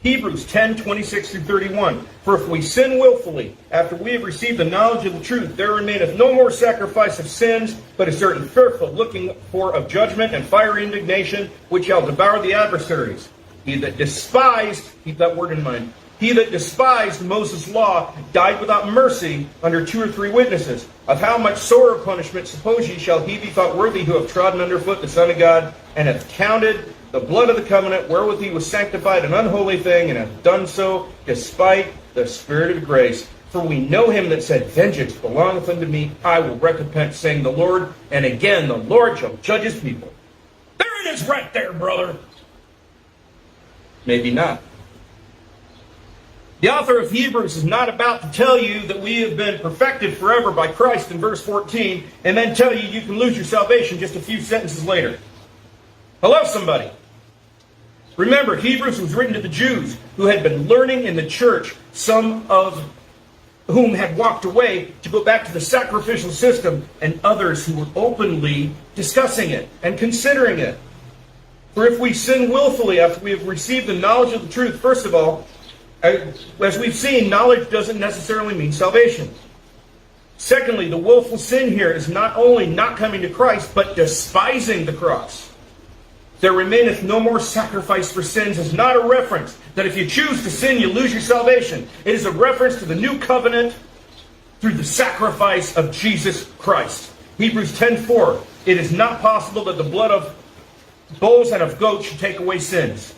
Hebrews 10:26-31. For if we sin willfully, after we have received the knowledge of the truth, there remaineth no more sacrifice of sins, but a certain fearful looking for of judgment and fiery indignation, which shall devour the adversaries. He that despised, keep that word in mind, he that despised Moses' law died without mercy under 2 or 3 witnesses. Of how much sorer punishment, suppose ye, shall he be thought worthy who have trodden underfoot the Son of God, and hath counted the blood of the covenant wherewith he was sanctified an unholy thing, and hath done so despite the Spirit of grace. For we know him that said, Vengeance belongeth unto me, I will recompense, saying the Lord. And again, the Lord shall judge his people. There it is right there, brother. Maybe not. The author of Hebrews is not about to tell you that we have been perfected forever by Christ in verse 14, and then tell you you can lose your salvation just a few sentences later. Hello, somebody. Remember, Hebrews was written to the Jews who had been learning in the church, some of whom had walked away to go back to the sacrificial system, and others who were openly discussing it and considering it. For if we sin willfully after we have received the knowledge of the truth, first of all, as we've seen, knowledge doesn't necessarily mean salvation. Secondly, the willful sin here is not only not coming to Christ, but despising the cross. There remaineth no more sacrifice for sins is not a reference that if you choose to sin, you lose your salvation. It is a reference to the new covenant through the sacrifice of Jesus Christ. Hebrews 10:4. It is not possible that the blood of bulls and of goats should take away sins.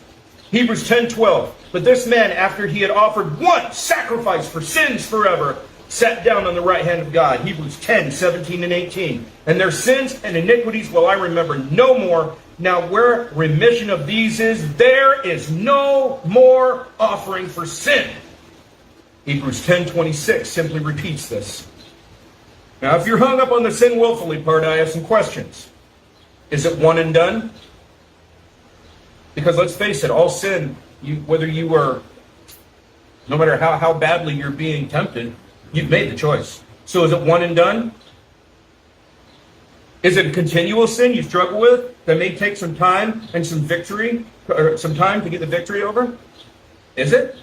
Hebrews 10:12. But this man, after he had offered one sacrifice for sins forever, sat down on the right hand of God. Hebrews 10:17-18. And their sins and iniquities will I remember no more. Now where remission of these is, there is no more offering for sin. Hebrews 10:26 simply repeats this. Now if you're hung up on the sin willfully part, I have some questions. Is it one and done? Because let's face it, all sin, whether you are, no matter how badly you're being tempted, you've made the choice. So is it one and done? Is it a continual sin you struggle with that may take some time and some victory, or some time to get the victory over? Is it?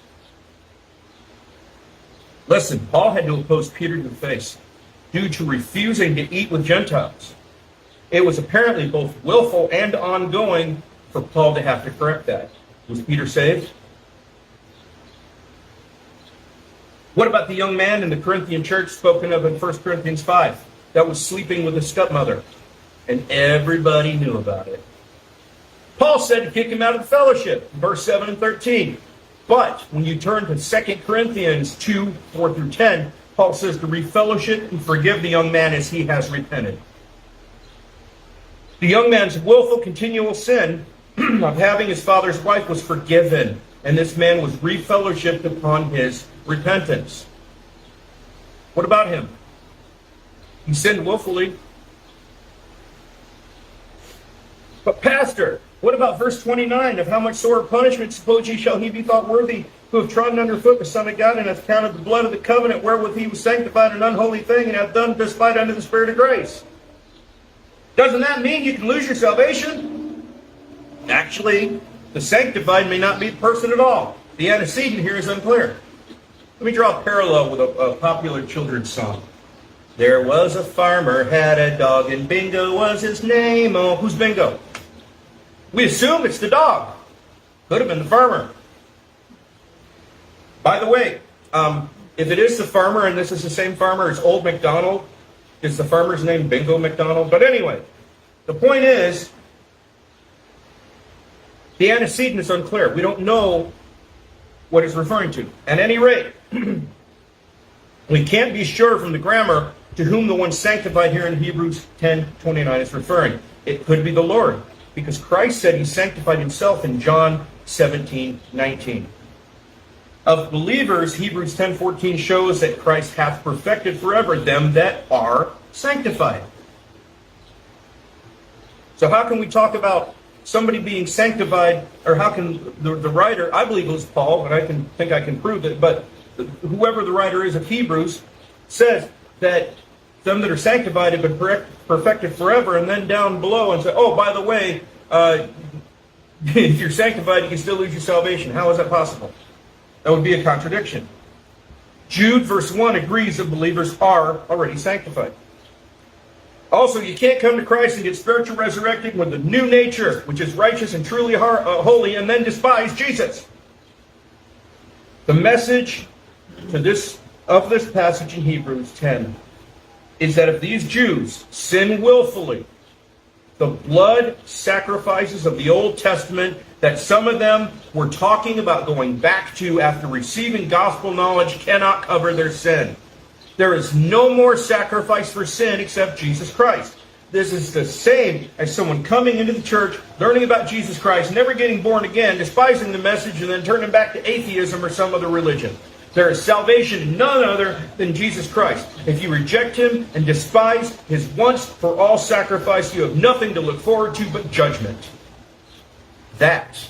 Listen, Paul had to oppose Peter to the face due to refusing to eat with Gentiles. It was apparently both willful and ongoing for Paul to have to correct that. Was Peter saved? What about the young man in the Corinthian church spoken of in 1 Corinthians 5 that was sleeping with his stepmother? And everybody knew about it. Paul said to kick him out of the fellowship, verse 7 and 13. But when you turn to 2 Corinthians 2:4-10, Paul says to refellowship and forgive the young man as he has repented. The young man's willful continual sin of having his father's wife was forgiven, and this man was refellowshipped upon his repentance. What about him? He sinned willfully. But pastor, what about verse 29 of how much sore punishment suppose ye shall he be thought worthy who have trodden underfoot the Son of God and hath counted the blood of the covenant wherewith he was sanctified an unholy thing and hath done despite unto the Spirit of grace? Doesn't that mean you can lose your salvation? Actually, the sanctified may not be the person at all. The antecedent here is unclear. Let me draw a parallel with a popular children's song. There was a farmer, had a dog, and Bingo was his name. Oh, who's Bingo? We assume it's the dog. Could have been the farmer. By the way, if it is the farmer, and this is the same farmer as Old MacDonald, is the farmer's name Bingo MacDonald? But anyway, the point is, the antecedent is unclear. We don't know what it's referring to. At any rate, we can't be sure from the grammar to whom the one sanctified here in Hebrews 10:29 is referring. It could be the Lord, because Christ said he sanctified himself in John 17:19. Of believers, Hebrews 10:14 shows that Christ hath perfected forever them that are sanctified. So how can we talk about somebody being sanctified, or how can the writer, I believe it was Paul, and I can prove it, but whoever the writer is of Hebrews says that them that are sanctified have been perfected forever, and then down below and say, oh, by the way, If you're sanctified, you can still lose your salvation. How is that possible? That would be a contradiction. Jude, verse 1, agrees that believers are already sanctified. Also, you can't come to Christ and get spiritual resurrected with the new nature, which is righteous and truly holy, and then despise Jesus. The message of this passage in Hebrews 10 is that if these Jews sin willfully, the blood sacrifices of the Old Testament that some of them were talking about going back to after receiving gospel knowledge cannot cover their sin. There is no more sacrifice for sin except Jesus Christ. This is the same as someone coming into the church, learning about Jesus Christ, never getting born again, despising the message, and then turning back to atheism or some other religion. There is salvation in none other than Jesus Christ. If you reject him and despise his once-for-all sacrifice, you have nothing to look forward to but judgment. That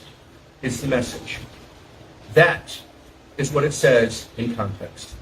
is the message. That is what it says in context.